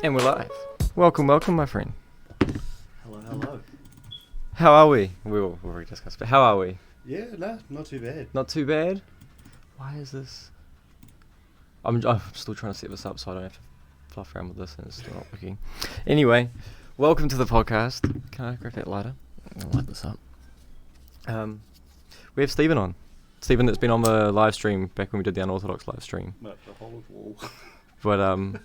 And we're live. Welcome, my friend. Hello. How are we? We'll already discussed, but how are we? Yeah, no, not too bad. Not too bad? Why is this? I'm still trying to set this up so I don't have to fluff around with this and it's still not working. Anyway, welcome to the podcast. Can I grab that lighter? I'll light this up. We have Stephen on. Stephen that's been on the live stream back when we did the Unorthodox live stream. Not the whole wall. But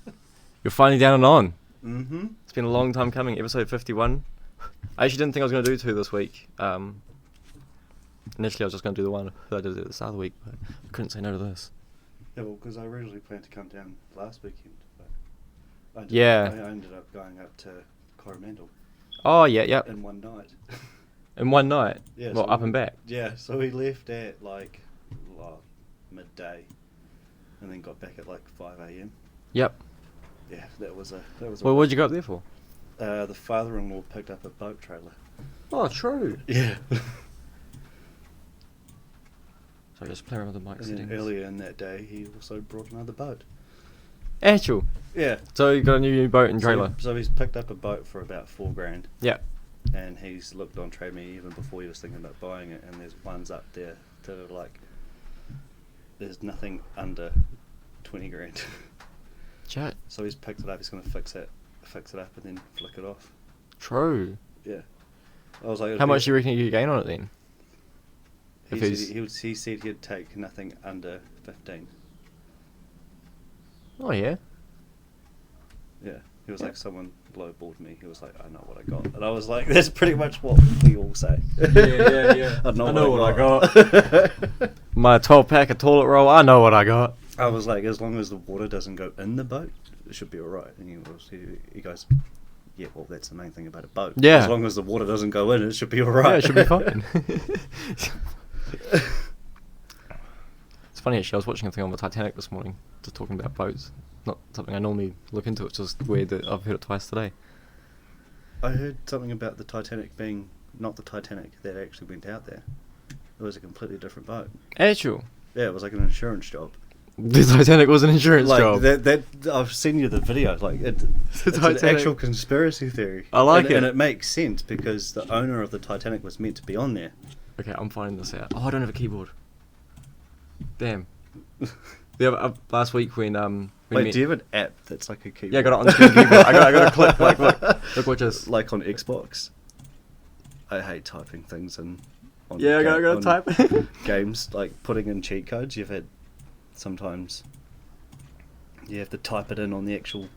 you're finally down and on. Mm-hmm. It's been a long time coming. Episode 51. I actually didn't think I was going to do two this week. Initially I was just going to do the one that I did at the start of the week, but I couldn't say no to this. Yeah, well, because I originally planned to come down last weekend, but I ended up going up to Coromandel. Oh, yeah. In one night. In one night? Yeah. Well, so up and back? Yeah, so we left at midday, and then got back at 5 a.m. Yep. Yeah, that was a. Well, what did you go up there for? The father-in-law picked up a boat trailer. Oh, true. Yeah. So just play around with the mic And settings. then earlier in that day, he also brought another boat. Actual. Yeah. So you got a new boat and trailer. So he's picked up a boat for about $4,000. Yeah. And he's looked on Trade Me even before he was thinking about buying it, and there's ones up there that are there's nothing under $20,000. Chat. So he's picked it up. He's going to fix it up, and then flick it off. True. Yeah. I was like, How much do you reckon you could gain on it then? He said he'd take nothing under 15. Oh yeah. Yeah. He was Yeah. like, someone lowballed me. He was like, I know what I got. And I was like, that's pretty much what we all say. Yeah. I know what I got. My 12-pack of toilet roll, I know what I got. I was like, as long as the water doesn't go in the boat, it should be alright. And he goes, yeah, well, that's the main thing about a boat. Yeah. As long as the water doesn't go in, it should be alright. Yeah, it should be fine. It's funny actually, I was watching a thing on the Titanic this morning, just talking about boats. Not something I normally look into, it's just weird that I've heard it twice today. I heard something about the Titanic being not the Titanic that actually went out there. It was a completely different boat. Actual? Yeah, it was like an insurance job. The Titanic was an insurance job. That I've seen you the video. It's an actual conspiracy theory. I like it. And it makes sense because the owner of the Titanic was meant to be on there. Okay, I'm finding this out. Oh, I don't have a keyboard. Damn. Last week when Wait, do you have an app that's like a keyboard? Yeah, I got it on screen keyboard. I got a clip. Look, watch this. Like on Xbox. I hate typing things in. Yeah, I gotta type. Games, like putting in cheat codes. You've had sometimes you have to type it in on the actual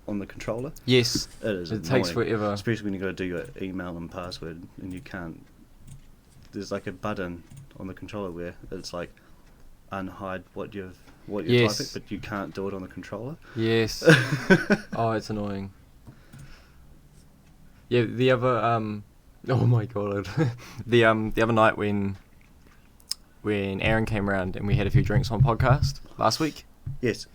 on the controller. Yes. It is. It takes forever. Especially when you got to do your email and password and you can't. There's like a button on the controller where it's like unhide what you're Yes. typing, but you can't do it on the controller. Yes. Oh, it's annoying. Yeah, the other oh my god. The other night when Aaron came around and we had a few drinks on podcast last week. Yes.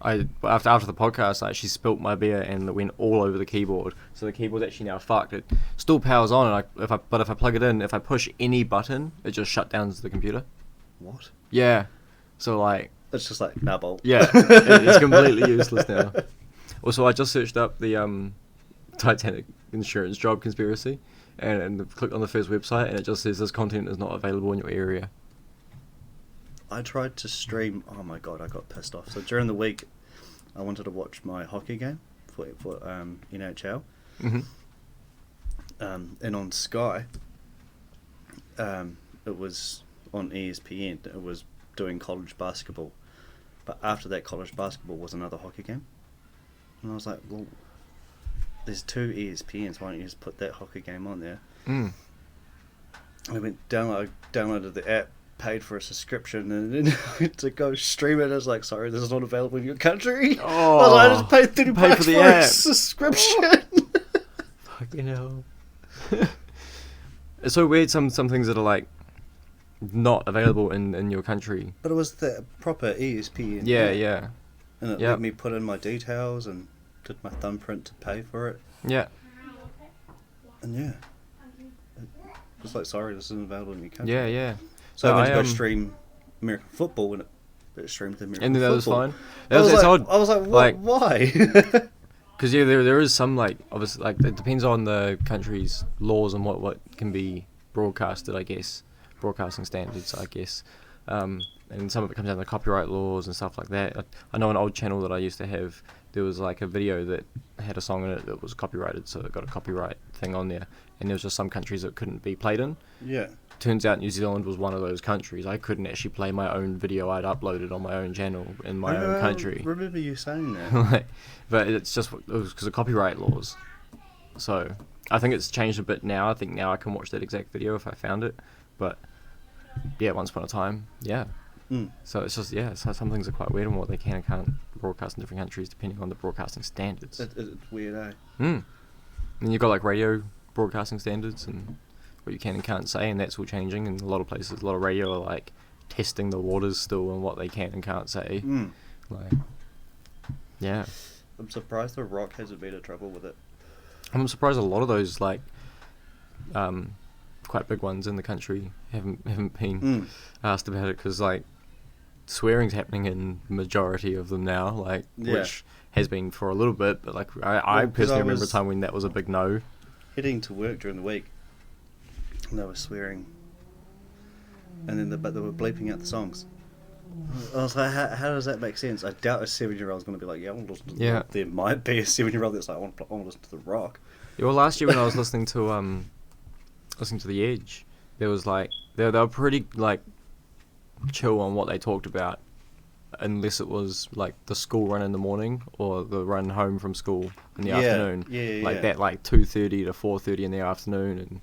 After the podcast, I actually spilt my beer and it went all over the keyboard. So the keyboard's actually now fucked. It still powers on, and if I plug it in, if I push any button, it just shut down the computer. What? Yeah. So It's just like nubble. yeah, it's completely useless now. Also, I just searched up the Titanic insurance job conspiracy, and clicked on the first website, and it just says this content is not available in your area. I tried to stream. Oh my god, I got pissed off. So during the week, I wanted to watch my hockey game for NHL. Mm-hmm. And on Sky, it was on ESPN. It was doing college basketball, but after that college basketball was another hockey game, and I was like, well, there's two ESPNs. Why don't you just put that hockey game on there? Mm. I downloaded the app, paid for a subscription, and then I went to go stream it. I was like, sorry, this is not available in your country. Oh, I was like, I just paid $30 for the for a app. subscription. Fucking hell. It's so weird, some things that are not available in your country. But it was the proper ESPN. Yeah. And it let me put in my details and did my thumbprint to pay for it. Yeah. And yeah. It was like, sorry, this isn't available in your country. Yeah. So I went to I go stream American football, and that streamed the American And then that was football. fine. That's odd. I was like, what? Like- Why? Because yeah, there is some like obviously like it depends on the country's laws and what can be broadcasted, I guess, broadcasting standards, I guess, and some of it comes down to copyright laws and stuff like that. I know an old channel that I used to have. There was like a video that had a song in it that was copyrighted, so it got a copyright thing on there, and there was just some countries that couldn't be played in. Yeah. Turns out New Zealand was one of those countries. I couldn't actually play my own video I'd uploaded on my own channel in my own country. I remember you saying that. Like, but it's just it was because of copyright laws. So I think it's changed a bit now. I think now I can watch that exact video if I found it. But yeah, once upon a time, yeah. Mm. So it's just so some things are quite weird on what they can and can't broadcast in different countries depending on the broadcasting standards. It's weird, eh? And you've got like radio broadcasting standards and what you can and can't say, and that's all changing. And a lot of places, a lot of radio are like testing the waters still on what they can and can't say. Mm. Like, yeah. I'm surprised The Rock hasn't been in trouble with it. I'm surprised a lot of those like quite big ones in the country haven't been asked about it, because like swearing's happening in majority of them now, like which has been for a little bit, but like I personally remember a time when that was a big no. Heading to work during the week, and they were swearing, and then but they were bleeping out the songs. I was like, how does that make sense? I doubt a 7-year-old's going to be like, yeah, I want to listen to The Rock. There might be a 7-year-old that's like, I want to listen to The Rock. Yeah, well, last year when I was listening to The Edge, there was like they were pretty like chill on what they talked about, unless it was like the school run in the morning or the run home from school in the afternoon. Like that, like 2:30 to 4:30 in the afternoon, and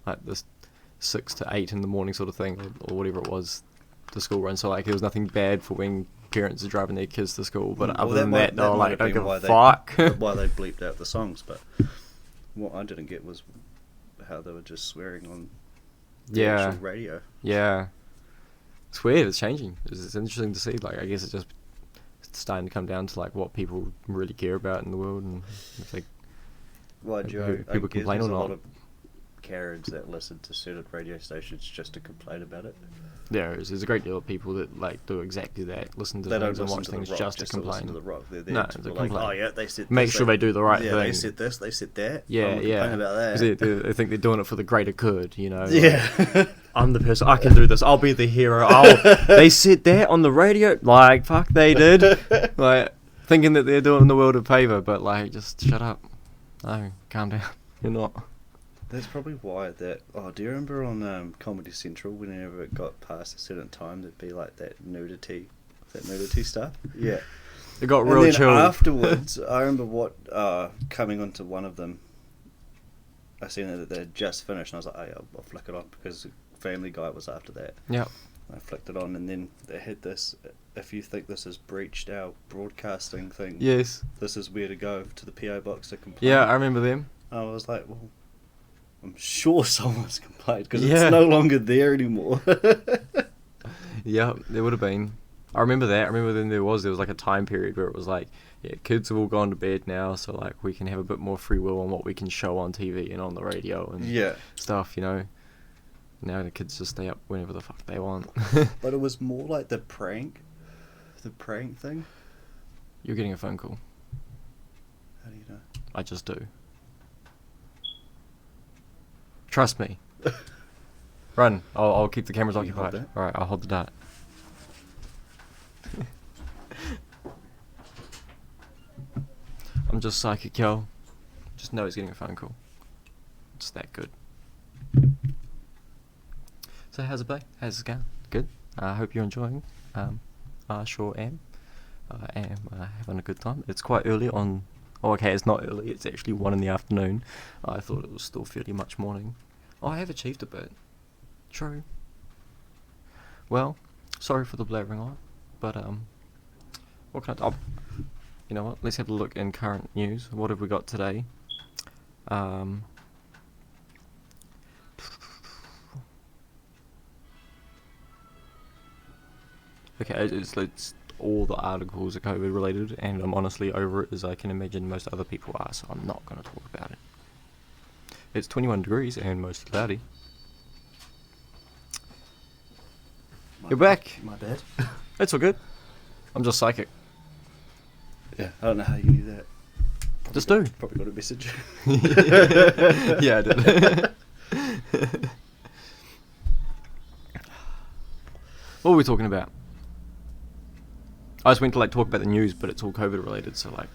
like this 6 to 8 in the morning sort of thing, or whatever it was, the school run. So like there was nothing bad for when parents are driving their kids to school, but other than that, they were like, don't give a fuck. Why they bleeped out the songs, but what I didn't get was how they were just swearing on the actual radio. Yeah. It's weird, it's changing. It's interesting to see. Like, I guess it's just starting to come down to like what people really care about in the world, and if they, people complain or not. A lot of Karens that listen to certain radio stations just to complain about it. There's a great deal of people that like do exactly that. Listen to things and watch things just to complain. To the Rock. They're there to complain. Like, oh yeah, they said this. Make sure they do the right thing. They said this, they said that. Yeah, complain about that. They think they're doing it for the greater good, you know. Yeah. Like, I'm the person, I can do this, I'll be the hero. They said that on the radio? Like, fuck, they did. Like, thinking that they're doing the world a favour, but like, just shut up. No, calm down. You're not. That's probably why that... Oh, do you remember on Comedy Central, whenever it got past a certain time, there'd be like that nudity stuff? Yeah. It got real chill. Afterwards, I remember coming onto one of them, I seen that they had just finished, and I was like, oh yeah, I'll flick it on, because Family Guy was after that. Yeah. I flicked it on, and then they had this, if you think this has breached our broadcasting thing, yes, this is where to go to the PO box to complain. Yeah, I remember them. I was like, well, I'm sure someone's complained, because it's no longer there anymore. Yeah, there would have been. I remember that. I remember then there was like a time period where it was like, yeah, kids have all gone to bed now, so like we can have a bit more free will on what we can show on TV and on the radio and stuff, you know. Now the kids just stay up whenever the fuck they want. But it was more like the prank thing. You're getting a phone call. How do you know? I just do. Trust me. Run. I'll keep the cameras occupied. Alright, I'll hold the dart. I'm just psychic, yo. Just know he's getting a phone call. It's that good. So how's it been? How's it going? Good? I hope you're enjoying. I sure am. I am having a good time. It's quite early on... Oh, okay, it's not early. It's actually 1 in the afternoon. I thought it was still fairly much morning. Oh, I have achieved a bit. True. Well, sorry for the blabbering on, but what can I... Oh, you know what? Let's have a look in current news. What have we got today? Okay, it's all the articles are COVID related, and I'm honestly over it, as I can imagine most other people are, so I'm not going to talk about it. It's 21 degrees and mostly cloudy. You're back. My bad. That's all good. I'm just psychic. Yeah, I don't know how you knew that. Just do. Probably got a message. Yeah, I did. What were we talking about? I just went to like talk about the news, but it's all COVID related, so like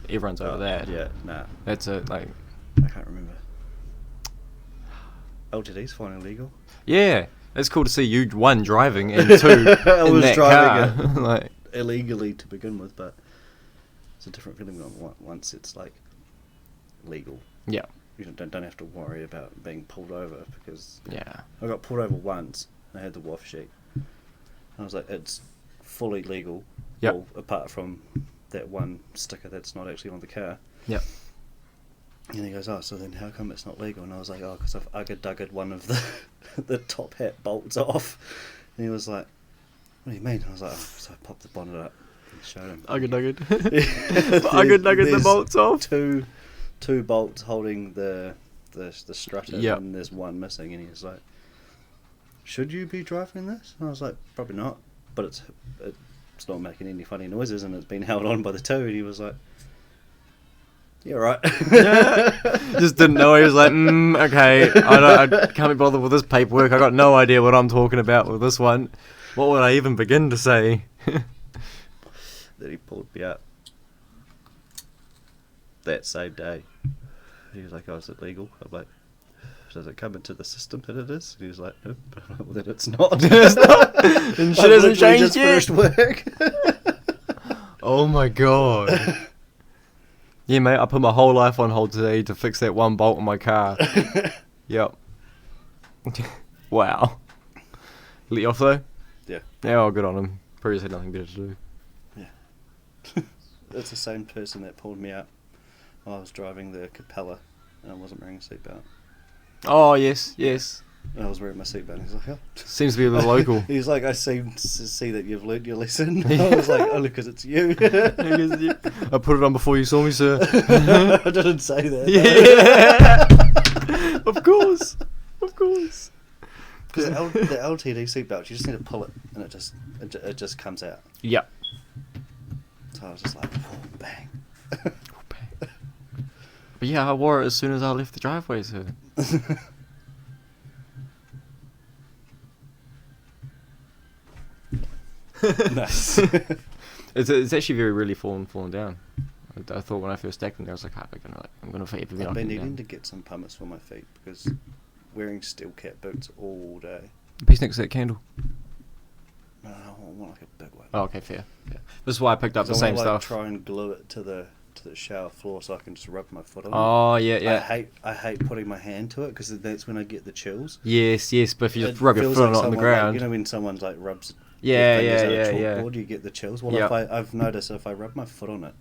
everyone's over there. Yeah, nah. That's it. Like, I can't remember. LTD's finally legal. yeah, it's cool to see you one driving and two I in was that driving car. it Like, illegally to begin with, but it's a different feeling once it's like legal. yeah, You don't have to worry about being pulled over, because yeah, I got pulled over once. I had the WAF sheet. I was like, it's fully legal. Yep. Well, apart from that one sticker that's not actually on the car. yeah. And he goes, oh, so then how come it's not legal? And I was like, oh, because I've ugga-duggered one of the the top hat bolts off. And he was like, what do you mean? I was like, oh, so I popped the bonnet up and showed him. Ugga-duggered. Ugga-duggered Ugga-duggered the bolts off. Two bolts holding the strutter, Yep. and there's one missing. And he was like, should you be driving this? And I was like, probably not. But it's not making any funny noises, and it's been held on by the two. And he was like, yeah, right. Yeah. Just didn't know. He was like, okay, I can't be bothered with this paperwork. I got no idea what I'm talking about with this one. What would I even begin to say? Then he pulled me up that same day. He was like, oh, is it legal? I'm like, does it come into the system that it is? And he was like, no. Well, then it's not. It's not. And shit hasn't changed just yet. finished work. Oh my god. Yeah, mate, I put my whole life on hold today to fix that one bolt in my car. Yep. Wow. Let you off though? Yeah. Yeah, oh, good on him. Probably just had nothing better to do. Yeah. It's the same person that pulled me up while I was driving the Capella and I wasn't wearing a seatbelt. Oh, yes, yes. And I was wearing my seatbelt. He's like, oh. Seems to be a little local. He's like, I seem to see that you've learned your lesson. I was like, only because it's you. I put it on before you saw me, sir. I didn't say that. Yeah. Of course. Of course. Because the LTD seatbelt, you just need to pull it and it just comes out. Yep. So I was just like, oh, bang. But yeah, I wore it as soon as I left the driveway, sir. Nice. It's actually very really fallen down. I thought when I first stacked them there, I was like, I'm gonna forever be I've knocking been them needing down. to get some pumice for my feet because wearing steel cap boots all day. Piece next to that candle. No, I want like a big one. Oh, okay, fair. This is why I picked up the 'Cause I same wanna, like, stuff. try and glue it to the shower floor so I can just rub my foot on it. Oh, yeah. I hate putting my hand to it because that's when I get the chills. Yes, but if you just It rub your feels foot like on the someone, ground. Like, you know when someone's like rubs Yeah, their fingers yeah, on a yeah. chalkboard, you get the chills. Well, Yep. I've noticed if I rub my foot on it,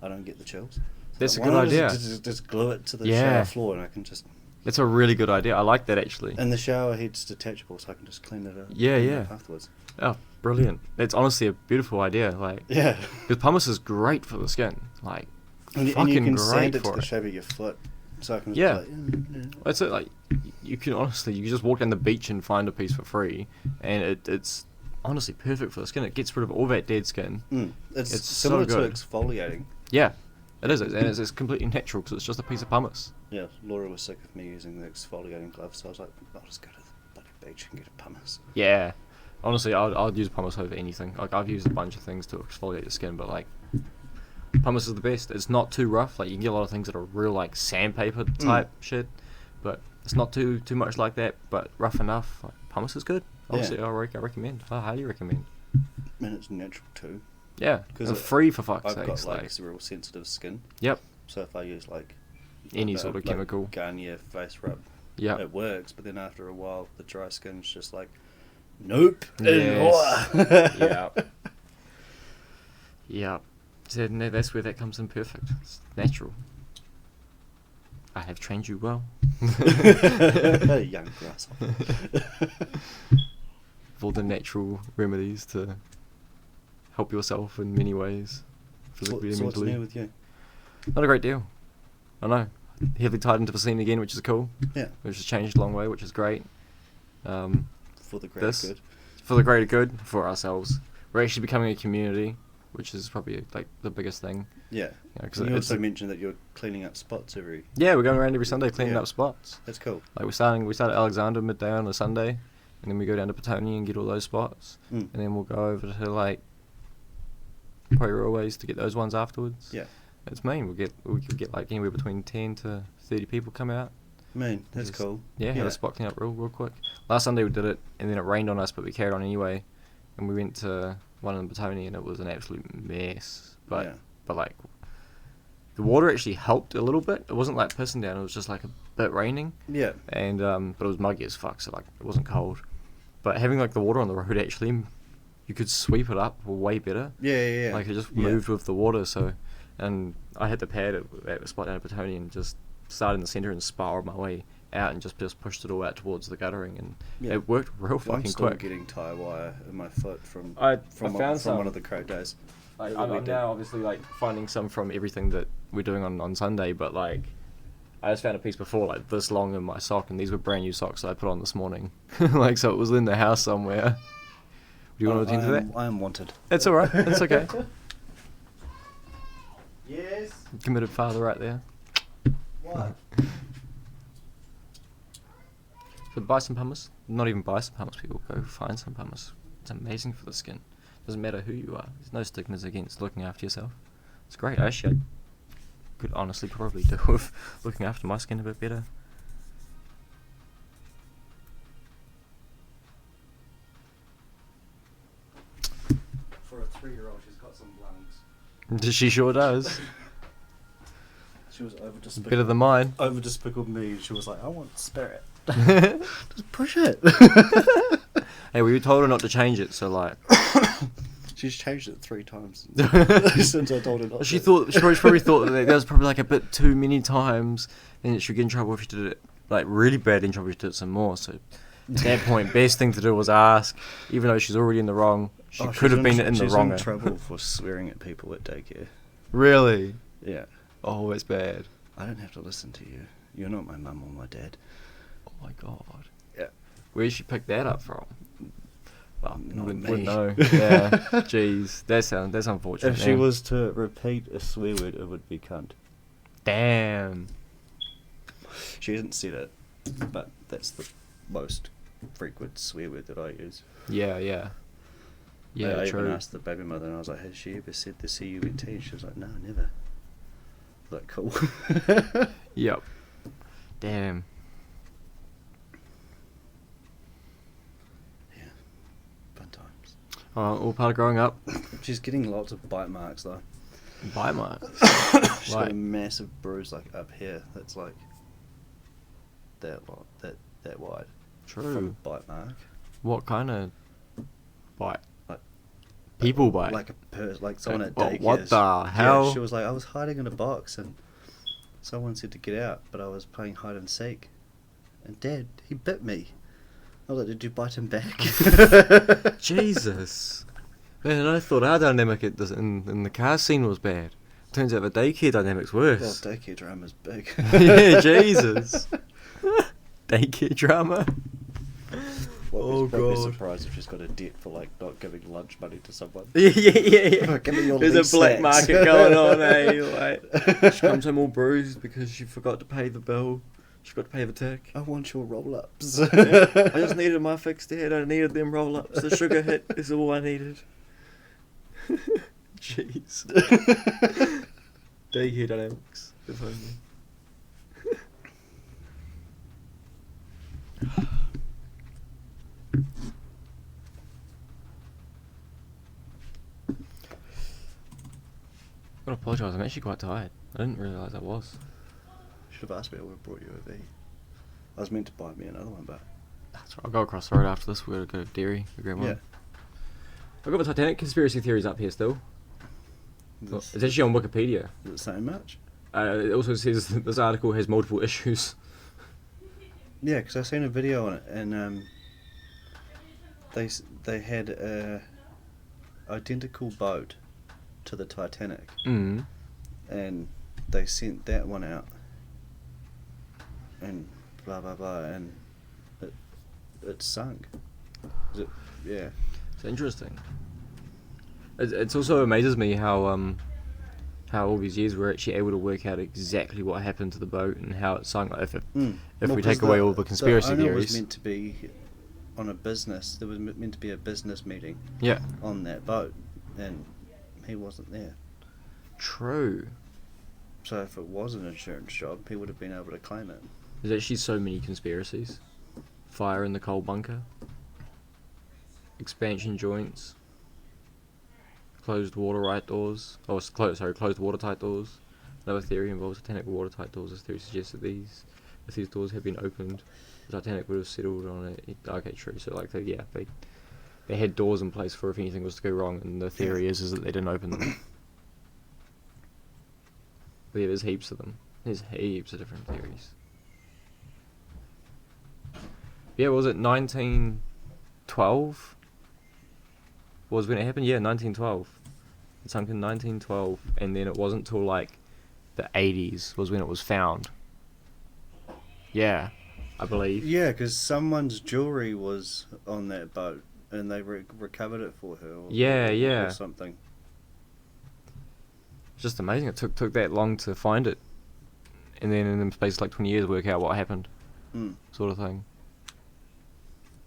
I don't get the chills. That's So a why good not idea. Just glue it to the Yeah. shower floor and I can just... That's a really good idea. I like that actually. And the shower head's detachable so I can just clean it up. Yeah, clean it yeah. up afterwards. Oh, brilliant. It's honestly a beautiful idea. Like, Yeah. because pumice is great for the skin. Like, And you fucking can great sand it to for the it. shape of your foot. So I can just Yeah. be like, That's it. Like, you can honestly, you can just walk down the beach and find a piece for free, and it's honestly perfect for the skin. It gets rid of all that dead skin. It's It's similar so to good. exfoliating. Yeah, it is, and it's completely natural because it's just a piece of pumice. Yeah, Laura was sick of me using the exfoliating gloves, so I was like, I'll just go to the bloody beach and get a pumice. Yeah, honestly, I'd use pumice over anything. Like, I've used a bunch of things to exfoliate the skin, but like, pumice is the best. It's not too rough. Like, you can get a lot of things that are real like sandpaper type shit, but it's not too much like that. But rough enough. Like, pumice is good. Obviously, Yeah. I recommend. I highly recommend. And it's natural too. Yeah, 'Cause and free for fuck's I've got sakes. like Like, real sensitive skin. yep, So if I use like any sort of like chemical. Garnier face rub, Yep. it works. But then after a while, the dry skin's just like, nope. Yes. Yeah. Yeah. So that's where that comes in perfect. It's natural. I have trained you well. Young grasshopper. With all the natural remedies to help yourself in many ways. Physically So and what's mentally. new with you? Not a great deal. I know. Heavily tied into the scene again, which is cool. Yeah. Which has changed a long way, which is great. For the greater This- good. For the greater good, for ourselves. we're actually becoming a community, which is probably like the biggest thing. Yeah. You know, 'cause And you it's also mentioned that you're cleaning up spots every... yeah, we're going around every Sunday cleaning Yeah. up spots. That's cool. Like we start at Alexander midday on a Sunday, and then we go down to Petone and get all those spots, Mm. and then we'll go over to like Point Railways to get those ones afterwards. Yeah. It's mean. We could get like anywhere between 10 to 30 people come out. Man, that's Just- cool. Yeah, have a spot clean up real quick. Last Sunday we did it, and then it rained on us, but we carried on anyway, and we went to one in Petone, and it was an absolute mess. But Yeah. but like the water actually helped a little bit. It wasn't like pissing down. It was just like a bit raining, Yeah. and but it was muggy as fuck, so like it wasn't cold. But having like the water on the road actually, you could sweep it up way better. Yeah. Like it just Yeah. moved with the water. So, and I hit the pad at the spot down at Petone and just started in the centre and spiraled my way out and just pushed it all out towards the guttering, and Yeah. it worked real I'm fucking still quick. getting tie wire in my foot from I from found some. one of the crowd days. Like, that we I'm did. now obviously like finding some from everything that we're doing on Sunday, but like I just found a piece before like this long in my sock, and these were brand new socks that I put on this morning. Like so, it was in the house somewhere. Do you want to attend to that? I am wanted. It's all right. It's okay. Yes. Committed father right there. What? So buy some pumice. Not even buy some pumice. People go find some pumice. It's amazing for the skin. Doesn't matter who you are. There's no stigmas against looking after yourself. It's great. Actually, I could honestly probably do with looking after my skin a bit better. For a 3-year-old, she's got some lungs. She sure does. She was over despicable. Better than mine. Over despicable me. She was like, "I want spirit." Hey, Just push it. we told her not to change it, so like. She's changed it 3 times since I told her not. She to. probably thought that was probably like a bit too many times, and she'd get in trouble if she did it like really bad. In trouble if she did it some more. So at that point, best thing to do was ask, even though she's already in the wrong. She Oh, could she's have been in the she's wrong. in trouble for swearing at people at daycare. Really? Yeah. Oh, it's bad. I don't have to listen to you. You're not my mum or my dad. Oh my god. Yeah. Where did she pick that up from? Well, Not wouldn't me. know. Yeah. Jeez, that's unfortunate. If she man. was to repeat a swear word, it would be cunt. Damn. She hasn't said it, but that's the most frequent swear word that I use. Yeah. Yeah, I true. even asked the baby mother, and I was like, "Has she ever said the C-U-N-T?" And she was like, "No, never." Like, cool. Yep. Damn. Yeah. Fun times. All part of growing up. She's getting lots of bite marks though. Bite marks. She's got Like- a massive bruise like up here. That's like that wide. From a True. bite mark. What kind of bite? Like People bite. Like like someone at What- daycare. what the Yeah, hell? she was like, I was hiding in a box and someone said to get out, but I was playing hide and seek. And Dad, he bit me. I was like, did you bite him back? Jesus. Man, I thought our dynamic in the car scene was bad. Turns out the daycare dynamic's Well, worse. daycare drama's big. Yeah, Jesus. Daycare drama. Well, Oh, probably God. surprised if she's got a debt for like not giving lunch money to someone. Yeah. Give me your There's lease a black snacks. market going on, eh? Like, she comes home all bruised because she forgot to pay the bill. She forgot to pay the tick. I want your roll-ups. I just needed my fix, Dad. I needed them roll-ups. The sugar hit is all I needed. Jeez. Daycare dynamics. If only. I gotta apologise. I'm actually quite tired. I didn't realise I was. Should have asked me. I would have brought you a V. I was meant to buy me another one, but That's right. I'll go across the road after this. We're gonna go to Dairy. Go grab one. yeah. I've got the Titanic conspiracy theories up here still. Is It's actually on Wikipedia. it saying much? It also says that this article has multiple issues. Yeah, because I seen a video on it, and they had a identical boat to the Titanic, Mm. and they sent that one out, and blah blah blah, and it sunk. Yeah. It's interesting. It's also amazes me how all these years we're actually able to work out exactly what happened to the boat and how it sunk. Like, if Well, we 'cause take away all the conspiracy the owner theories, was meant to be on a business. There was meant to be a business meeting. Yeah. On that boat, and he wasn't there. True. So if it was an insurance job, he would have been able to claim it. There's actually so many conspiracies. Fire in the coal bunker. Expansion joints. Closed watertight doors. Closed watertight doors. Another theory involves Titanic watertight doors. This theory suggests that if these doors had been opened, the Titanic would have settled on it. Okay, true. So like, they had doors in place for if anything was to go wrong, and the theory is that they didn't open them. But yeah, there's heaps of them. There's heaps of different theories. Yeah, was it 1912? Was when it happened? Yeah, 1912. It sunk in 1912, and then it wasn't till like the 80s was when it was found. Yeah, I believe. Yeah, because someone's jewelry was on that boat, and they recovered it for her. Or something. It's just amazing. It took that long to find it, and then in the space of like 20 years work out what happened, sort of thing.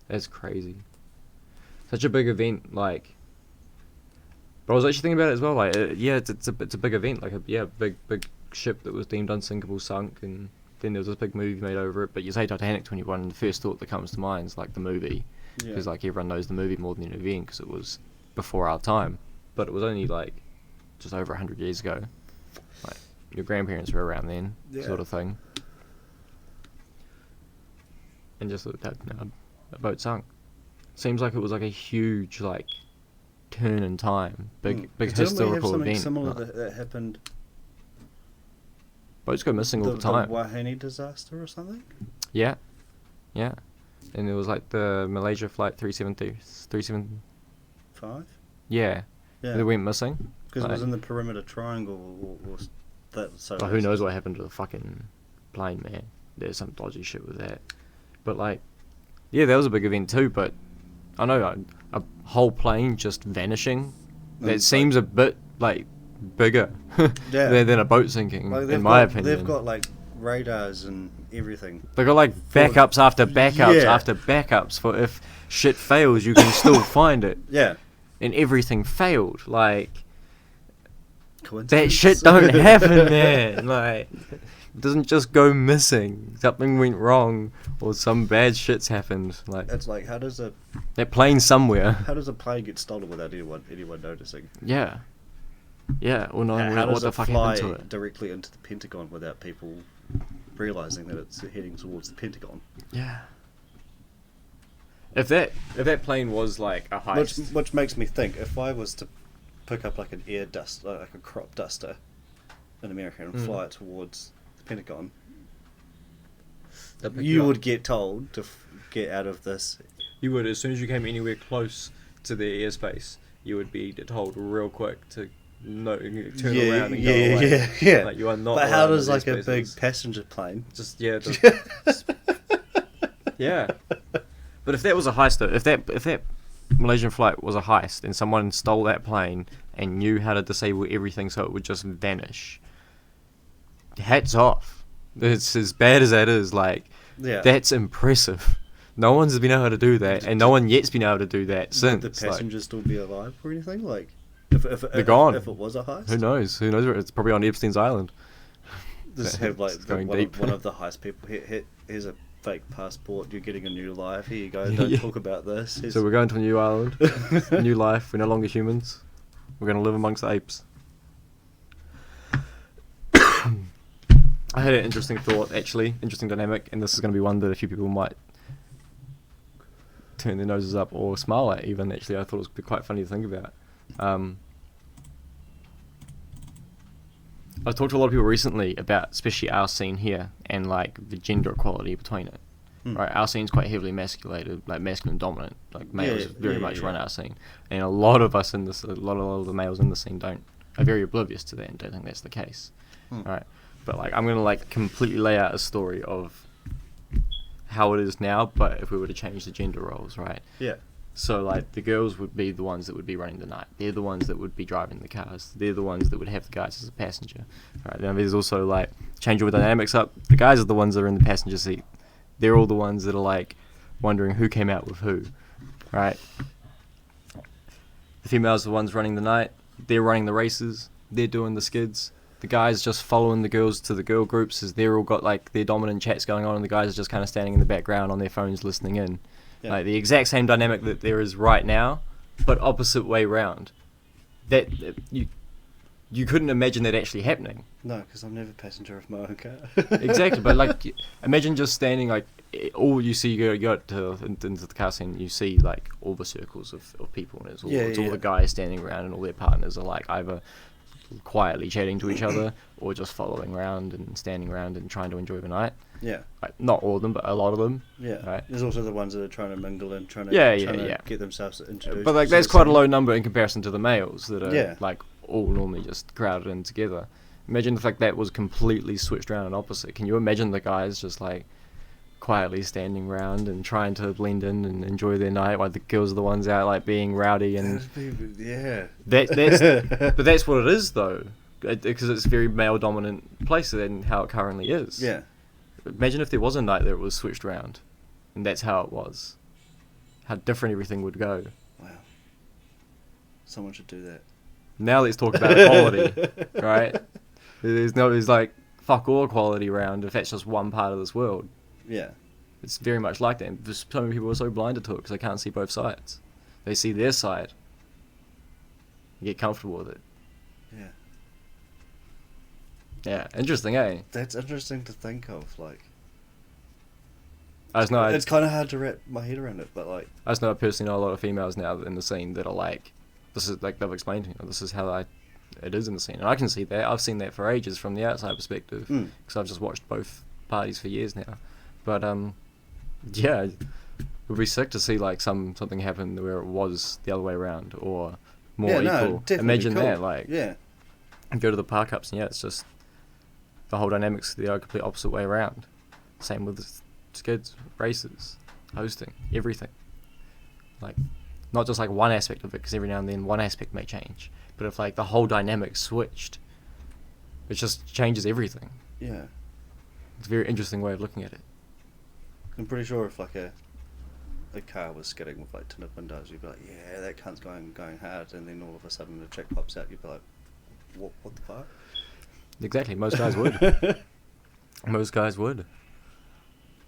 That's crazy. Such a big event, like. But I was actually thinking about it as well. Like, it's a big event. Like, big ship that was deemed unsinkable sunk, and then there was this big movie made over it. But you say Titanic 21, and the first thought that comes to mind is like the movie, because like everyone knows the movie more than the event because it was before our time. But it was only like just over 100 years ago. Like your grandparents were around then, sort of thing. And just that a boat sunk. Seems like it was like a huge like turn in time, big historical Didn't we have something event. similar that happened? Boats go missing all the time. The Wahine disaster or something? Yeah. And there was like the Malaysia flight 375. Yeah. They went missing. Because it was in the perimeter triangle or that. So who knows what happened to the fucking plane, man? There's some dodgy shit with that. But like, yeah, that was a big event too. But I know a whole plane just vanishing. That seems a bit like bigger than a boat sinking, like in my opinion. They've got like radars and everything. They've got like backups after backups after backups for if shit fails, you can still find it. Yeah. And everything failed. Like, coincidence? That shit don't happen, man. Like, it doesn't just go missing. Something went wrong, or some bad shit's happened. Like, it's like, how does a somewhere. How does a plane get stolen without anyone noticing? Yeah, or knowing what the fuck happened to it. Directly into the Pentagon without people realizing that it's heading towards the Pentagon? Yeah. If that plane was like a heist, which makes me think, if I was to pick up like an air dust, like a crop duster in America and fly it towards the Pentagon, you would get told to get out of this. You would, as soon as you came anywhere close to the airspace, you would be told real quick to turn around and go away. Yeah. Like, you are not. But how does like a big passenger plane? Yeah. But if that was a heist, though, if that Malaysian flight was a heist and someone stole that plane and knew how to disable everything so it would just vanish, hats off. It's as bad as that is. Like, that's impressive. No one's been able to do that, and no one yet's been able to do that since. Would the passengers still be alive or anything? Like, if they're gone. If it was a heist, who knows? Who knows? It's probably on Epstein's Island. Just have like one of the heist people. Here's a fake passport. You're getting a new life. Here you go. Don't talk about this. So we're going to a new island, new life. We're no longer humans. We're going to live amongst the apes. I had an interesting thought, actually, interesting dynamic, and this is going to be one that a few people might turn their noses up or smile at. Even actually, I thought it was quite funny to think about. I've talked to a lot of people recently about, especially our scene here, and like the gender equality between it. Right, our scene's quite heavily masculated, like masculine dominant. Like males very much run our scene, and a lot of us in this, a lot of the males in the scene are very oblivious to that and don't think that's the case. Right, but like I'm gonna like completely lay out a story of how it is now, but if we were to change the gender roles, right? Yeah. So, like, the girls would be the ones that would be running the night. They're the ones that would be driving the cars. They're the ones that would have the guys as a passenger. Right? Now, there's also, like, change all the dynamics up. The guys are the ones that are in the passenger seat. They're all the ones that are, like, wondering who came out with who. Right? The females are the ones running the night. They're running the races. They're doing the skids. The guys just following the girls to the girl groups as they're all got, like, their dominant chats going on, and the guys are just kind of standing in the background on their phones listening in. Yeah. Like, the exact same dynamic that there is right now, but opposite way round. That you couldn't imagine that actually happening. No, because I'm never a passenger of my own car. Exactly, but, like, imagine just standing, like, all you see, you go into the car scene, you see, like, all the circles of people, and it's all the guys standing around, and all their partners are, like, either quietly chatting to each other or just following around and standing around and trying to enjoy the night. Yeah. Like, not all of them, but a lot of them. Yeah. Right? There's also the ones that are trying to mingle and trying to get themselves introduced. But, like, that's quite a low number in comparison to the males that are, like, all normally just crowded in together. Imagine if, like, that was completely switched around and opposite. Can you imagine the guys just, like, quietly standing around and trying to blend in and enjoy their night while the girls are the ones out, like, being rowdy and... Yeah. But that's what it is, though. Because it's a very male-dominant place than how it currently is. Yeah. Imagine if there was a night that it was switched around, and that's how it was. How different everything would go. Wow. Someone should do that. Now let's talk about equality, right? There's like, fuck all equality around if that's just one part of this world. Yeah. It's very much like that. And so many people are so blinded to it because they can't see both sides. They see their side. You get comfortable with it. Yeah. Yeah, interesting, eh? That's interesting to think of, like... It's kind of hard to wrap my head around it, but, like... I just know I personally know a lot of females now in the scene that are like, this is, like, they've explained to me, this is how it is in the scene. And I can see that. I've seen that for ages from the outside perspective, because I've just watched both parties for years now. But, yeah, it would be sick to see, like, something happen where it was the other way around, or more equal. Imagine cool. That, like... Yeah. And go to the park ups, and yeah, it's just... The whole dynamics the complete opposite way around. Same with skids, races, hosting, everything. Like, not just like one aspect of it, because every now and then one aspect may change. But if, like, the whole dynamic switched, it just changes everything. Yeah. It's a very interesting way of looking at it. I'm pretty sure if, like, a car was skidding with, like, tinted windows, you'd be like, yeah, that cunt's going hard, and then all of a sudden a chick pops out, you'd be like, what the fuck? Exactly, most guys would. Most guys would.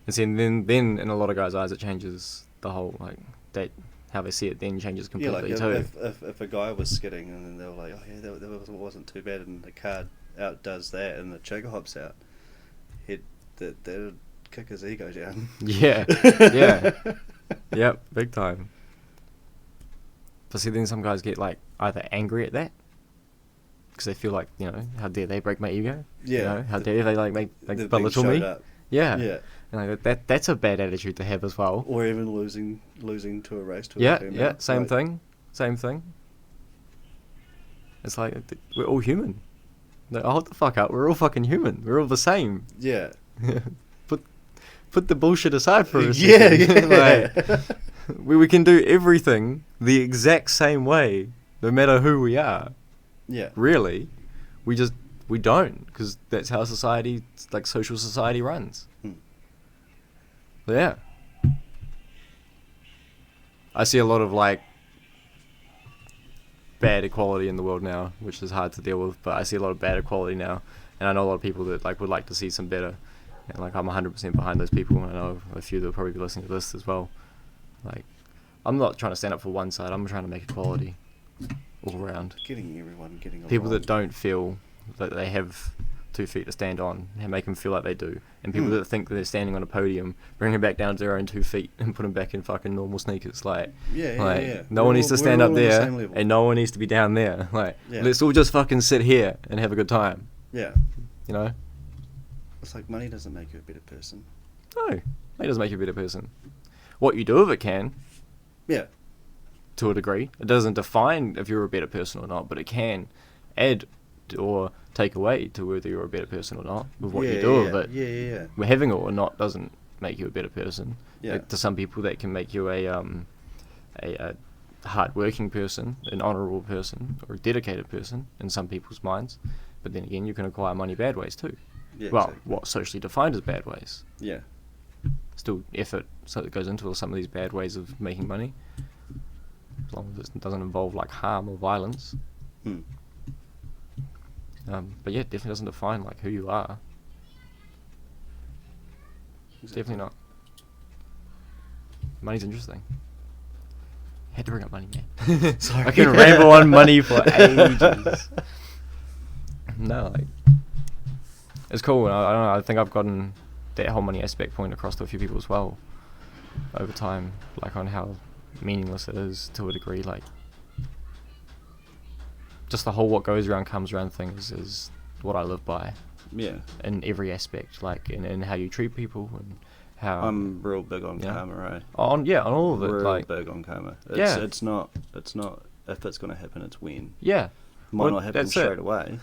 And see, then in a lot of guys' eyes, it changes the whole, like, how they see it then changes completely, like too. If a guy was skidding and then they were like, oh yeah, that wasn't too bad, and the car outdoes that and the chick hops out, that'd kick his ego down. Yeah, yeah. Yep, big time. But see, then some guys get, like, either angry at that, because they feel like, you know, how dare they break my ego? Yeah. You know, how dare they, like, belittle me? Yeah. Yeah. And, like, that's a bad attitude to have as well. Or even losing to a race to a female. Yeah, same thing. It's like, we're all human. Like, hold the fuck up, we're all fucking human. We're all the same. Yeah. Put the bullshit aside for a second. Yeah. Like, we can do everything the exact same way, no matter who we are. Yeah. Really. We don't, because that's how society, like, social society runs. But yeah. I see a lot of, like, bad equality in the world now, which is hard to deal with, but I see a lot of bad equality now, and I know a lot of people that, like, would like to see some better, and, like, I'm 100% behind those people, and I know a few that will probably be listening to this as well. Like, I'm not trying to stand up for one side, I'm trying to make equality all around. Getting along. People that don't feel that they have 2 feet to stand on, and make them feel like they do. And people that think that they're standing on a podium, bring them back down to their own 2 feet and put them back in fucking normal sneakers. Like, no one needs to stand up there, and no one needs to be down there. Like, let's all just fucking sit here and have a good time. Yeah. You know? It's like, money doesn't make you a better person. No, money doesn't make you a better person. What you do with it can. Yeah. To a degree. It doesn't define if you're a better person or not, but it can add or take away to whether you're a better person or not with what you do with it. Yeah. Having it or not doesn't make you a better person. Yeah. Like, to some people that can make you a a hard-working person, an honourable person, or a dedicated person in some people's minds. But then again, you can acquire money bad ways too. Yeah, Well, exactly. what's socially defined as bad ways? Yeah. Still effort, so it goes into some of these bad ways of making money, as long as it doesn't involve like harm or violence. Hmm. But yeah, it definitely doesn't define like who you are. Exactly. Definitely not. Money's interesting. Had to bring up money, man. Sorry. I can ramble on money for ages. No, like, it's cool. And I don't know. I think I've gotten that whole money aspect point across to a few people as well over time, like on how meaningless it is to a degree. Like, just the whole what goes around comes around thing is what I live by Yeah. in every aspect, like in how you treat people and how I'm real big on yeah. karma, eh? on all of it. Real Like, big on karma. Yeah. It's not if it's gonna happen, it's when. yeah, Might Well, not happen that's it. straight away.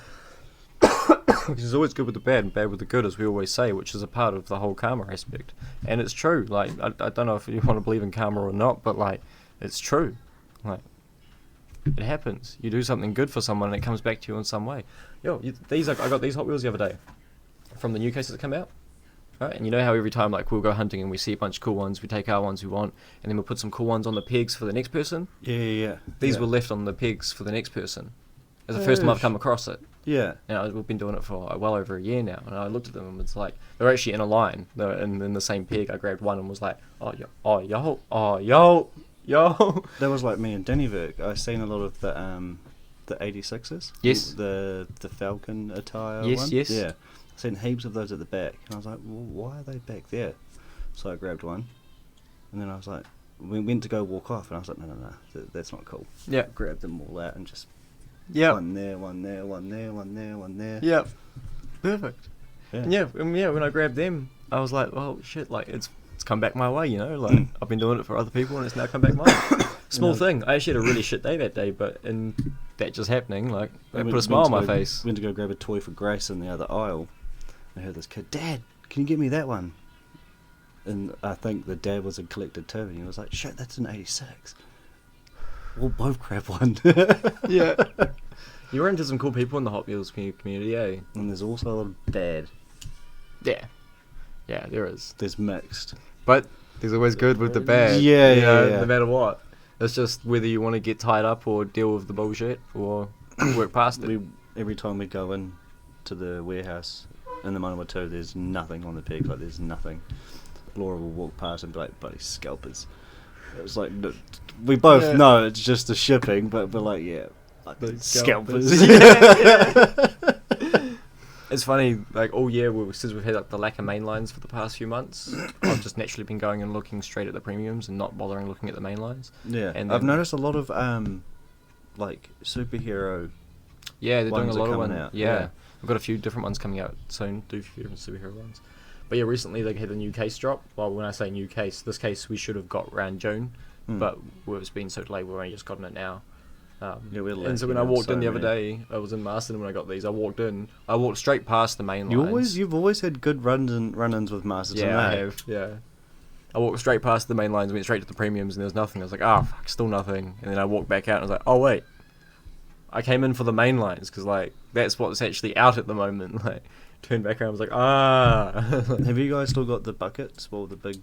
Which is always good with the bad and bad with the good, as we always say, which is a part of the whole karma aspect. And it's true. Like, I don't know if you want to believe in karma or not, but like, it's true. Like, it happens. You do something good for someone, and it comes back to you in some way. Yo, I got these Hot Wheels the other day from the new cases that come out. Right? And you know how every time like we'll go hunting and we see a bunch of cool ones, we take our ones we want, and then we'll put some cool ones on the pegs for the next person. Yeah. These yeah. were left on the pegs for the next person. It's the first time I've come across it. Yeah. And we've been doing it for well over a year now. And I looked at them and it's like, they're actually in a line. They're in the same peg. I grabbed one and was like, yo. That was like me and Dennyvik. I seen a lot of the 86s. Yes. The Falcon attire Yes, one. yes. Yeah. I seen heaps of those at the back, and I was like, well, why are they back there? So I grabbed one, and then I was like, we went to go walk off, and I was like, no, that's not cool. Yeah. Grabbed them all out and just Yeah. one there, one there. Yeah. Perfect. Yeah. Yeah, when I grabbed them, I was like, well, shit, like, it's come back my way, you know? Like, I've been doing it for other people, and it's now come back my way. Small thing. I actually had a really shit day that day, but in that just happening, like, it put a smile on my face. Went to go grab a toy for Grace in the other aisle. I heard this kid, Dad, can you get me that one? And I think the dad was a collector too, and he was like, shit, that's an 86. We'll both grab one. Yeah. You run into some cool people in the Hot Wheels community, eh? And there's also a lot of bad. Yeah. Yeah, there is. There's mixed. But there's always good with the bad. Yeah, you know, yeah. no matter what. It's just whether you want to get tied up or deal with the bullshit or work past it. Every time we go in to the warehouse in the Manawatu, there's nothing on the peg. Like, there's nothing. Laura will walk past and be like, buddy, scalpers. It was like, we both know it's just the shipping, but we're like, yeah, like The scalpers. It's funny, like all year, since we've had like, the lack of main lines for the past few months, I've just naturally been going and looking straight at the premiums and not bothering looking at the main lines. Yeah, And I've then- noticed a lot of like superhero. Yeah, they're doing a ones are lot of coming ones. out, Yeah. yeah. I've got a few different ones coming out soon. Do a few different superhero ones. But yeah, recently they had a new case drop. Well, when I say new case, this case we should have got around June, but it's been so delayed, we've only just gotten it now. Yeah, we're and so when I walked in the other day, I was in Marston when I got these. I walked straight past the main lines. You've always had good run-ins with Masters. Yeah, I have. Yeah, I walked straight past the main lines, went straight to the premiums, and there was nothing. I was like, oh fuck, still nothing. And then I walked back out, and I was like, oh wait, I came in for the main lines because like that's what's actually out at the moment. Like, turned back around, I was like, ah. Have you guys still got the buckets or the big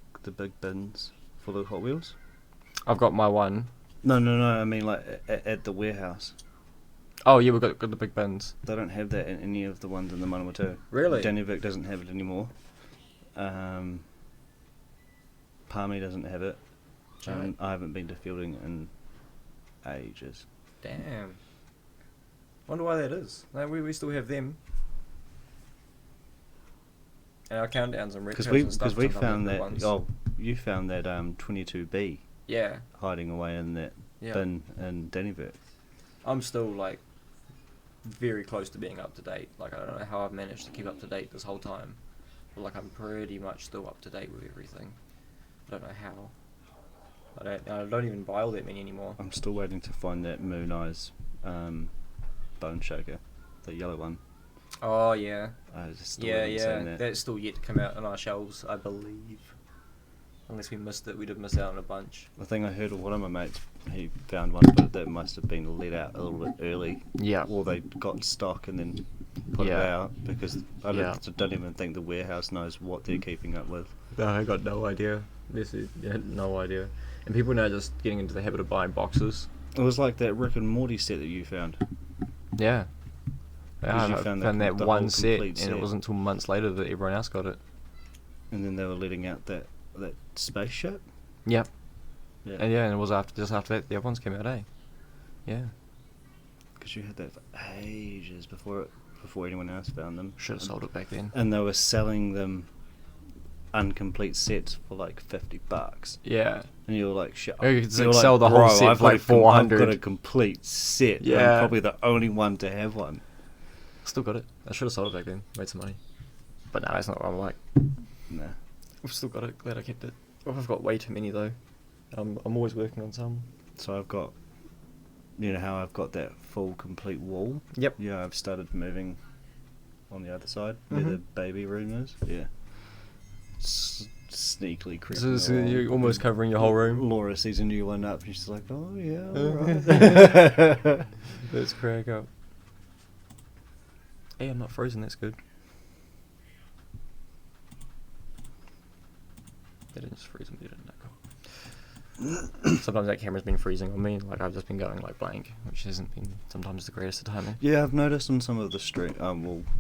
bins for the Hot Wheels? I've got my one. No. I mean, like at the warehouse. Oh yeah, we've got the big bins. They don't have that in any of the ones in the Manawatu. Really? Dennyvik doesn't have it anymore. Palmy doesn't have it. Right. I haven't been to Fielding in ages. Damn. Wonder why that is. Like, we still have them. And our countdowns and retros and stuff. Because we sometimes found have that. the ones. Oh, you found that 22B Yeah. hiding away in that Yeah. bin in Dennyvik. I'm still like very close to being up to date. Like, I don't know how I've managed to keep up to date this whole time. But like, I'm pretty much still up to date with everything. I don't know how. I don't even buy all that many anymore. I'm still waiting to find that Moon Eyes bone shaker, the yellow one. Oh yeah. I just still Yeah, haven't seen that. That's still yet to come out on our shelves, I believe. Unless we missed it, we did miss out on a bunch. I think I heard of one of my mates, he found one, but that must have been let out a little bit early. Yeah. Or they got stock and then put it Yeah. out, because I don't even think the warehouse knows what they're keeping up with. No, I got no idea. No idea. And people now just getting into the habit of buying boxes. It was like that Rick and Morty set that you found. Yeah. Because I you found found that the one whole set, and complete set. it wasn't until months later that everyone else got it. And then they were letting out that spaceship. Yep. Yeah. And it was just after that the other ones came out, eh? Yeah. Because you had that for ages before anyone else found them. Should have sold it back then. And they were selling them incomplete sets for like $50. Yeah. And you were like, shit. You could you were sell the whole "Bro, set I've for like got a 400. I've got a complete set. Yeah. I'm probably the only one to have one. Still got it. I should have sold it back then. Made some money. But no, that's not what I'm like. Nah. I've still got it. Glad I kept it. I've got way too many though. I'm always working on some. So I've got, you know how I've got that full complete wall? Yep. Yeah, I've started moving on the other side where the baby room is. Yeah. Sneakily creeping So along. you're almost covering your whole room. Laura sees a new one up and she's like, oh yeah, alright. Let's crack up. Hey, I'm not frozen, that's good. They didn't just freeze me, didn't they? Sometimes that camera's been freezing on me, like I've just been going like blank, which hasn't been sometimes the greatest of timing. Yeah, I've noticed on some of the stream.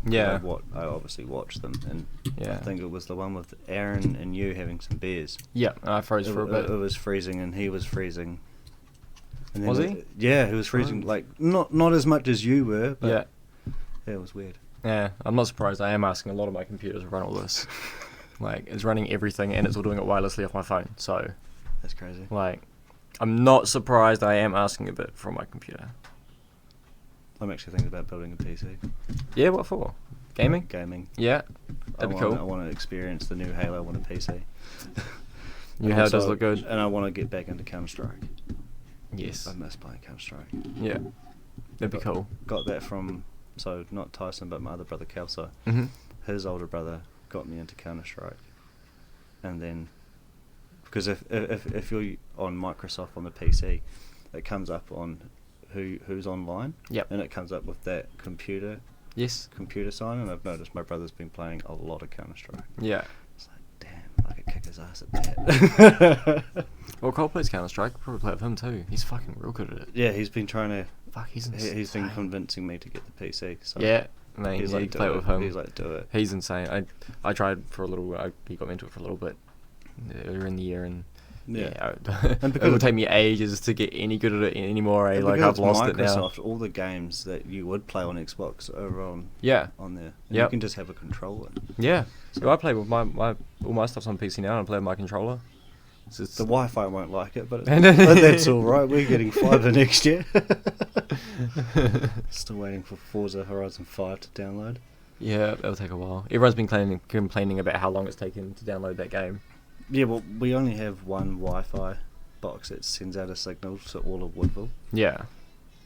Yeah. I obviously watched them, and Yeah. I think it was the one with Aaron and you having some beers. Yeah, and I froze for a bit. It was freezing, and he was freezing. And Was he? Yeah, he was freezing. Oh. Like not as much as you were, but Yeah. it was weird. Yeah, I'm not surprised. I am asking a lot of my computers to run all this. Like, it's running everything, and it's all doing it wirelessly off my phone. So, That's crazy. like, I'm not surprised I am asking a bit from my computer. I'm actually thinking about building a PC. Yeah, what for? Gaming? Gaming. Yeah, that'd be cool. I want to experience the new Halo on a PC. Yeah, how it does look good. And I want to get back into Counter-Strike. Yes. I miss playing Counter-Strike. Yeah, that'd be cool. Got that from, so not Tyson, but my other brother Kelso. Mm-hmm. His older brother got me into Counter-Strike. And then, because if you're on Microsoft on the PC, it comes up on who's online. Yep. And it comes up with that computer Yes. sign, and I've noticed my brother's been playing a lot of Counter-Strike. Yeah. It's like, damn, I could kick his ass at that. Well, Cole plays Counter-Strike. Probably play with him too. He's fucking real good at it. Yeah, he's been trying to. Fuck, he's He's been insane. convincing me to get the PC. So Yeah, mate, he's yeah, like, you play do it with it. him. He's like, do it. He's insane. I tried for a little. He got me into it for a little bit earlier in the year, and Yeah. and And it because would take me ages to get any good at it anymore. And Like because I've it's lost it now. Microsoft, all the games that you would play on Xbox are on Yeah, there. And Yep. you can just have a controller. yeah. So- So I play with my all my stuff's on PC now, and I play with my controller. So it's The Wi-Fi won't like it, but that's all right. We're getting fibre next year. Still waiting for Forza Horizon 5 to download. Yeah, it'll take a while. Everyone's been complaining about how long it's taken to download that game. Yeah, well, we only have one Wi-Fi box that sends out a signal to all of Woodville. Yeah.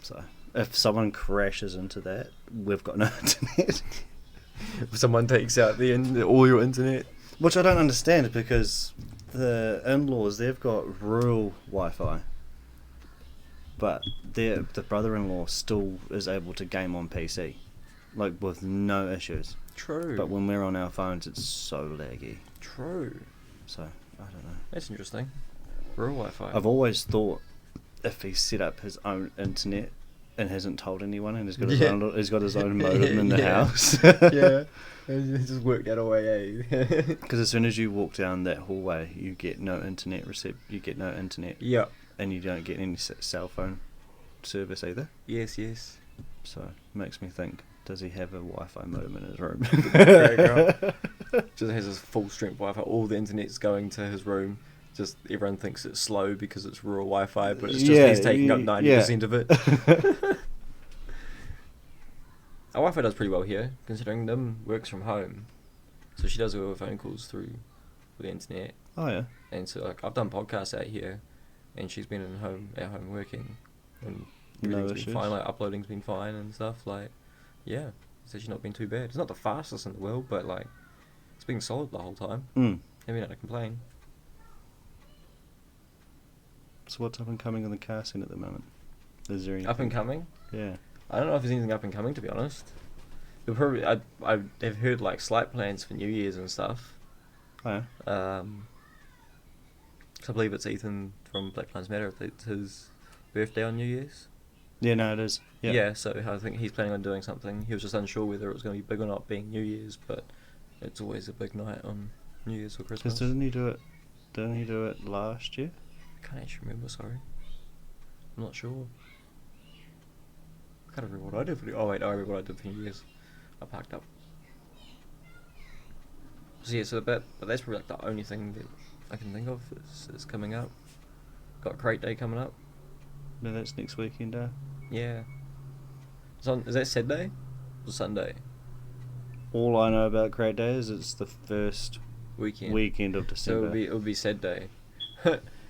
So if someone crashes into that, we've got no internet. If someone takes out all your internet. Which I don't understand, because the in-laws, they've got rural Wi-Fi, but the brother-in-law still is able to game on PC, like with no issues. True. But when we're on our phones, it's so laggy. True. So I don't know. That's interesting. Rural Wi-Fi. I've always thought if he set up his own internet and hasn't told anyone, and he's got his own modem in the Yeah. house. Yeah. It just worked out away, eh? Because as soon as you walk down that hallway, you get no internet You get no internet. Yeah. And you don't get any cell phone service either. Yes, yes. So it makes me think, does he have a Wi-Fi modem in his room? Just has his full strength Wi-Fi. All the internet's going to his room. Just everyone thinks it's slow because it's rural Wi-Fi, but it's just Yeah, he's taking up yeah. 90% of it. Our Wi-Fi does pretty well here, considering Nim works from home. So she does all her phone calls through the internet. Oh yeah. And so like I've done podcasts out here, and she's been at home working, and No everything's issues? been fine. Like uploading's been fine and stuff. Like, yeah, it's actually not been too bad. It's not the fastest in the world, but like, it's been solid the whole time. Mm. Haven't had to complain. So what's up and coming on the car scene at the moment? Is there anything? Up and coming? Yeah. I don't know if there's anything up and coming, to be honest. You'll probably, I have heard like slight plans for New Year's and stuff. Oh, yeah. 'Cause I believe it's Ethan from Black Lives Matter. It's his birthday on New Year's. Yeah, no, it is. Yeah. Yeah, so I think he's planning on doing something. He was just unsure whether it was going to be big or not, being New Year's, but it's always a big night on New Year's or Christmas. 'Cause didn't he do it last year? I can't actually remember, sorry. I'm not sure. I can't remember what I did for I remember what I did for New Year's. I parked up. So yeah, but that's probably like the only thing that I can think of is coming up. Got Crate Day coming up. No, that's next weekend, Yeah. Is that Saturday or Sunday? All I know about Crate Day is it's the first weekend of So December. it would be Saturday.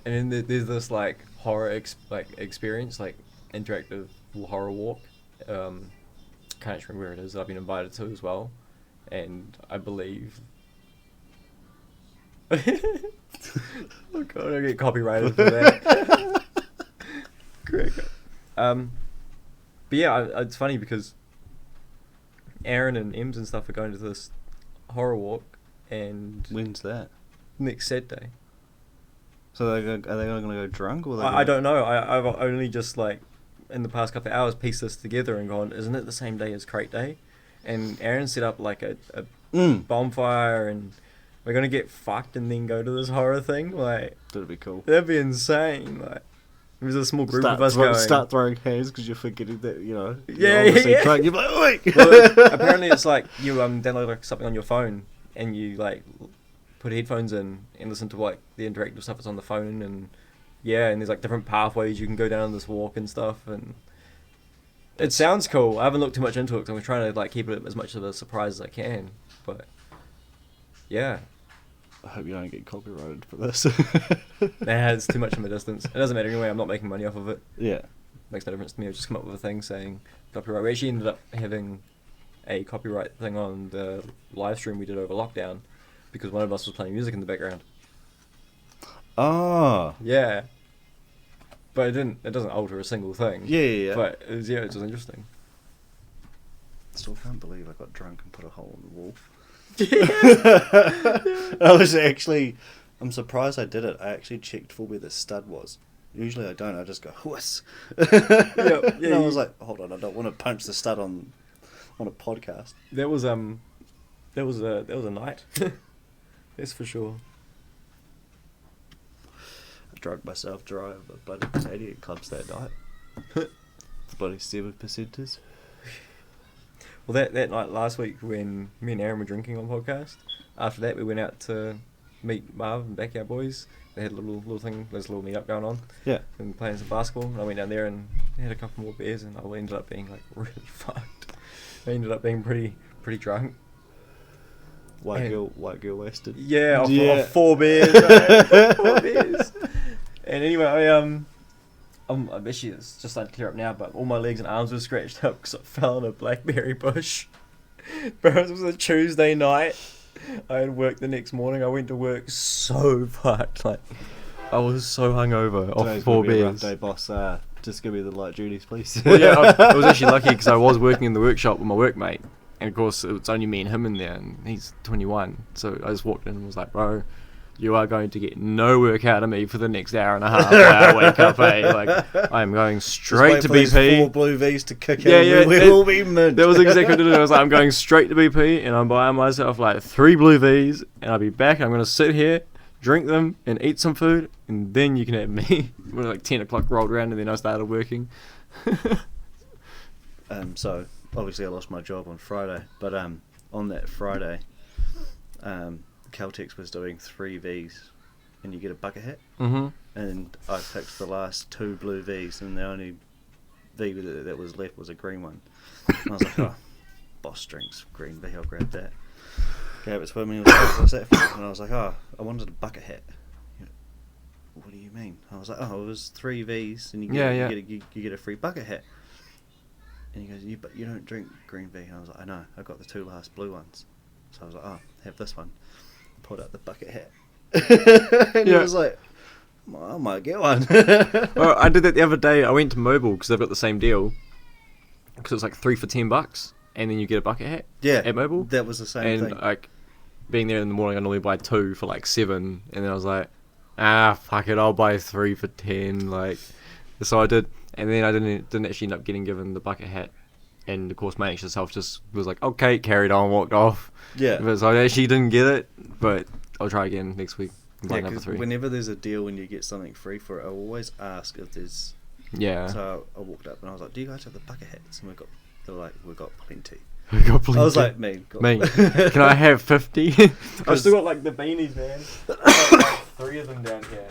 And then there's this like horror experience, like interactive horror walk. Can't actually remember where it is. I've been invited to as well, and I believe. Oh god, I get copyrighted for that. Correct. But yeah, it's funny because Aaron and Ems and stuff are going to this horror walk, and When's that? next Saturday. So are they going to go drunk or? I don't know. I've only just like in the past couple of hours pieced this together and gone, isn't it the same day as Crate Day? And Aaron set up like a bonfire, and we're gonna get fucked and then go to this horror thing. Like That'd be cool. that'd be insane. Like there's a small group of us going. Start throwing hands because you're forgetting that Yeah, you're obviously yeah. drunk. You're like, oi! Well, apparently it's like you download like something on your phone and you like put headphones in and listen to like the interactive stuff that's on the phone, and and there's like different pathways you can go down this walk and stuff, and it sounds cool. I haven't looked too much into it because I'm trying to like keep it as much of a surprise as I can, but yeah. I hope you don't get copyrighted for this. Nah, it's too much from a distance. It doesn't matter anyway, I'm not making money off of it. Yeah. Makes no difference to me. I've just come up with a thing saying copyright. We actually ended up having a copyright thing on the live stream we did over lockdown because one of us was playing music in the background. Oh. Yeah. But it doesn't alter a single thing. Yeah. But it was just interesting. Still can't believe I got drunk and put a hole in the wall. Yeah. I'm surprised I did it. I actually checked for where the stud was. Usually I don't. I just go whiz. And I was like, hold on, I don't want to punch the stud on a podcast. That was a night. That's for sure. I drunk myself dry of the bloody Canadian clubs that night. The bloody 7%ers. Well, that night last week when me and Aaron were drinking on podcast, after that we went out to meet Marv and Backyard Boys. They had a little thing, there's a little meet up going on. Yeah. And playing some basketball. And I went down there and had a couple more beers, and I ended up being like really fucked. I ended up being pretty drunk. White girl wasted. Yeah, off 4 beers. Right? 4 beers. And anyway, I'm actually it's just starting to clear up now, but all my legs and arms were scratched up because I fell in a blackberry bush. Bro, it was a Tuesday night. I had work the next morning. I went to work so fucked. Like, I was so hungover off Today's 4 gonna be a rough beers. day, boss. Just give me the light duties, please. Well, yeah, I was actually lucky because I was working in the workshop with my workmate, and of course it's only me and him in there, and he's 21. So I just walked in and was like, "Bro, you are going to get no work out of me for the next hour and a half. I wake up, like I'm going straight to BP. 4 blue V's to kick Yeah, in. yeah, We'll be mint. That was exactly what it was. I was like, I'm going straight to BP, and I'm buying myself like 3 blue V's, and I'll be back. I'm going to sit here, drink them, and eat some food, and then you can have me. When like 10 o'clock rolled around, and then I started working. So obviously I lost my job on Friday, but on that Friday, Caltex was doing 3 V's, and you get a bucket hat. Mm-hmm. And I picked the last 2 blue V's, and the only V that was left was a green one. And I was like, oh, boss drinks green V, I'll grab that. Gave it to him, and he was like, what's that for? And I was like, oh, I wanted a bucket hat. He went, what do you mean? I was like, oh, it was 3 V's, and you get a free bucket hat. And he goes, you don't drink green V. And I was like, I know, I got the 2 last blue ones. So I was like, oh, have this one. Pulled out the bucket hat. And he was like, I might get one. Well, I did that the other day. I went to Mobile because they've got the same deal. Because it's like 3 for $10, and then you get a bucket hat. Yeah, at Mobile. that was the same And thing. like being there in the morning, I normally buy 2 for like 7, and then I was like, fuck it, I'll buy 3 for 10. Like, so I did, and then I didn't actually end up getting given the bucket hat. And of course, my anxious self just was like, okay, carried on, walked off. Yeah. But so I actually didn't get it, but I'll try again next week. And buy Yeah, another 'cause 3. whenever there's a deal and you get something free for it, I always ask if there's. Yeah. So I walked up and I was like, "Do you guys have the bucket hats?" And they were like, "We got plenty." I got plenty. I was like, "Me, Can I have 50? I've still got like the beanies, man. I've got like 3 of them down here.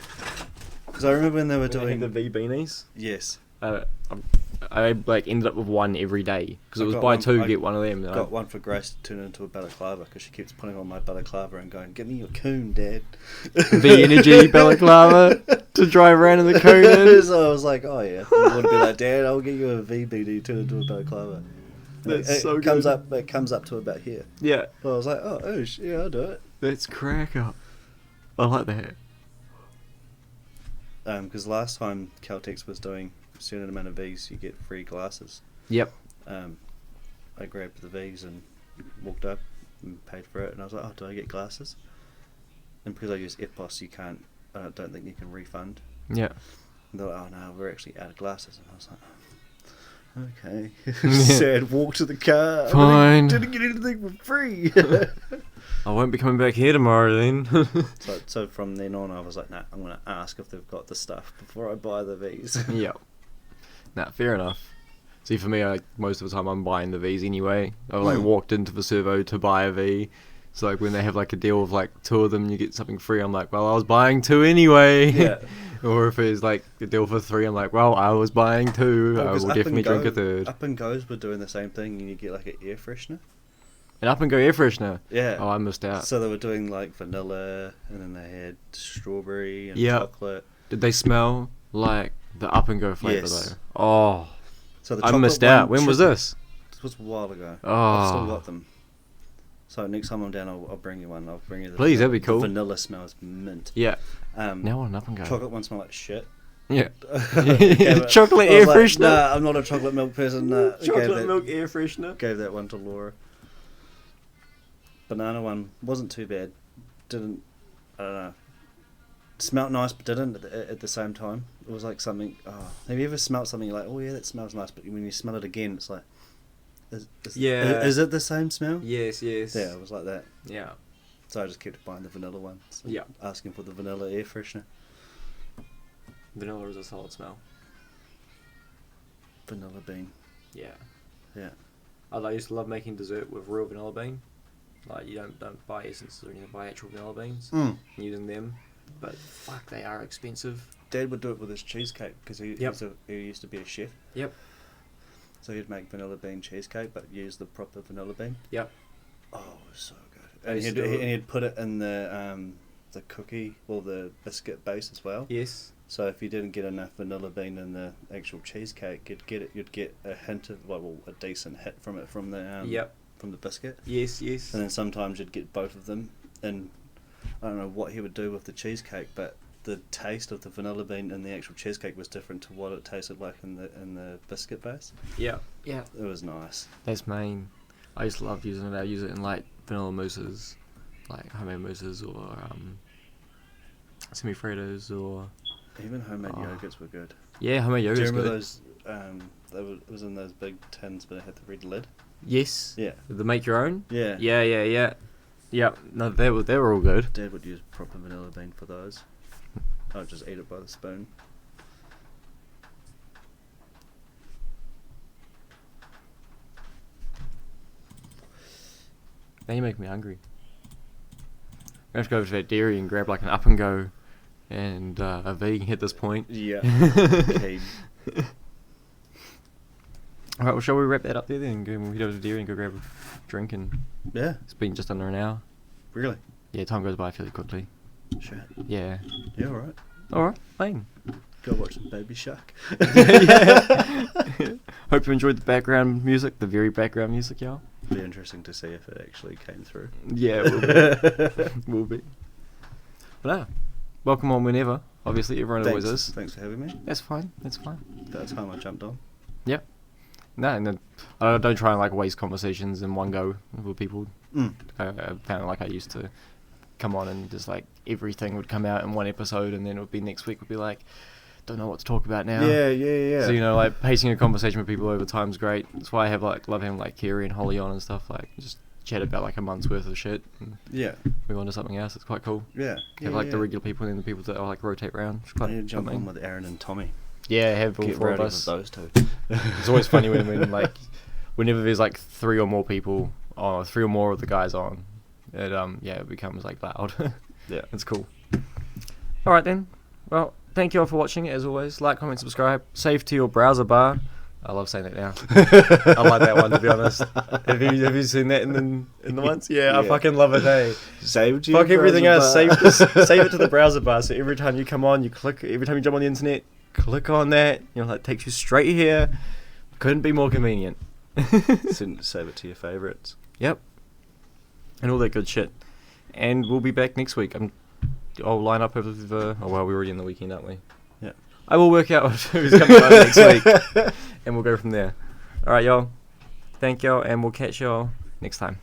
Because I remember when they were When I doing had the V beanies. Yes, I like ended up with 1 every day because I it was got buy one- 2 I get one of them. And got one for Grace to turn into a balaclava because she keeps putting on my balaclava and going, "Give me your coon, Dad." V energy balaclava to drive around in the coon. in. So I was like, "Oh yeah, you want to be like, Dad? I'll get you a V BD turn into a balaclava." That's it so comes good. up. It comes up to about here. Yeah, So I was like, "Oh, yeah, I'll do it." that's crack up. I like that. Because last time Caltex was doing a certain amount of V's, you get free glasses. Yep. I grabbed the V's and walked up and paid for it, and I was like, "Oh, do I get glasses?" And because I use EPOS, you can't. I don't think you can refund. Yeah. And they're like, "Oh no, we're actually out of glasses," and I was like, "Okay." Yeah. Sad. Walk to the car. Fine. Didn't get anything for free. I won't be coming back here tomorrow then. So from then on, I was like, "Nah, I'm gonna ask if they've got the stuff before I buy the V's." Yep. Nah, fair enough. See, for me, like most of the time, I'm buying the V's anyway. I've like walked into the servo to buy a V. So like when they have like a deal of like 2 of them, you get something free. I'm like, well, I was buying 2 anyway. Yeah. Or if it's like a deal for 3, I'm like, well, I was buying 2. Oh, I 'cause will Up definitely and drink Go- a 3rd. Up and Goes were doing the same thing, and you get like an air freshener. An Up and Go air freshener. Yeah. Oh, I missed out. So they were doing like vanilla, and then they had strawberry and Yeah. chocolate. Did they smell like the Up and Go flavour Yes. though? Oh, So the I chocolate missed out. one When was should- this? This was a while ago. Oh. I've still got them. So next time I'm down, I'll bring you one. I'll bring you the. Please, that'd be the cool. vanilla smells mint. Yeah. Um, Now on Up and Go. chocolate one smell like shit. Yeah. Gave it- Chocolate I air was like, freshener. Nah, I'm not a chocolate milk person. Nah. Chocolate milk air freshener. Gave that one to Laura. Banana one wasn't too bad. Didn't, I don't know. Smelt nice, but didn't at the same time. It was like something. Oh, have you ever smelt something you're like, oh yeah, that smells nice, but when you smell it again, it's like, Yeah. is it the same smell? Yes. Yes. Yeah, it was like that. Yeah. So I just kept buying the vanilla ones. Yeah. Asking for the vanilla air freshener. Vanilla is a solid smell. Vanilla bean. Yeah. Yeah. I used to love making dessert with real vanilla bean. Like you don't buy essences or anything, buy actual vanilla beans. Mm. Using them, but fuck, they are expensive. Dad would do it with his cheesecake because he used to be a chef. Yep. So he'd make vanilla bean cheesecake, but use the proper vanilla bean. Yep. Oh, it was so good. I And used to do it. he'd put it in the cookie or the biscuit base as well. Yes. So if you didn't get enough vanilla bean in the actual cheesecake, you'd get a hint of a decent hit from it from the Yep. from the biscuit. Yes. Yes. And then sometimes you'd get both of them, and I don't know what he would do with the cheesecake, but the taste of the vanilla bean in the actual cheesecake was different to what it tasted like in the biscuit base. Yeah. Yeah. It was nice. That's main. I used to love using it. I use it in like vanilla mousses, like homemade mousses or semi-fritos or Even homemade Oh. yogurts were good. yeah, homemade Do you yogurt's remember good. those? It was in those big tins, but it had the red lid. Yes. Yeah. The make your own. Yeah. Yeah. Yep. No, they were all good. Dad would use proper vanilla bean for those. I'd just eat it by the spoon. Now you make me hungry. I'm gonna have to go over to that dairy and grab like an Up and Go and a vegan at this point. Yeah. Okay. Alright, well, shall we wrap that up there then? We'll head over to the dairy and go grab a drink, and Yeah. it's been just under an hour. Really? Yeah, time goes by fairly quickly. Shit. Yeah. Yeah. All right. Alright, fine. Go watch some Baby Shark. Yeah. Hope you enjoyed the background music, the very background music, y'all. Be interesting to see if it actually came through. Yeah, it will be. Will be. But welcome on whenever. Obviously, everyone always is. Thanks for having me. That's fine. That's fine. That time I jumped on. Yep. No, and then I don't try and like waste conversations in one go with people. I found like I used to come on and just like everything would come out in one episode, and then it would be next week would be like, don't know what to talk about now. Yeah. So like pacing a conversation with people over time's great. That's why I have love having like Kerry and Holly on and stuff, like just chat about like a month's worth of shit and move on to something else. It's quite cool. Yeah. Have like the regular people and then the people that like rotate around. It's quite jump something. on with Aaron and Tommy. Yeah, have all Get four of rowdy us. with those two. It's always funny when like whenever there's like three or more people or three or more of the guys on, it becomes like loud. Yeah. It's cool. All right then. Well, thank you all for watching. As always, like, comment, subscribe, save to your browser bar. I love saying that now. I like that one, to be honest. Have you seen that in the ones? Yeah, I fucking love it. Hey, Save to fuck your everything browser else. bar. Save it to the browser bar. So every time you come on, you click. Every time you jump on the internet, click on that. It takes you straight here. Couldn't be more convenient. Save it to your favourites. Yep. And all that good shit. And we'll be back next week. I'll line up with we're already in the weekend, aren't we? Yeah. I will work out who's coming on next week. And we'll go from there. Alright, y'all. Thank y'all, and we'll catch y'all next time.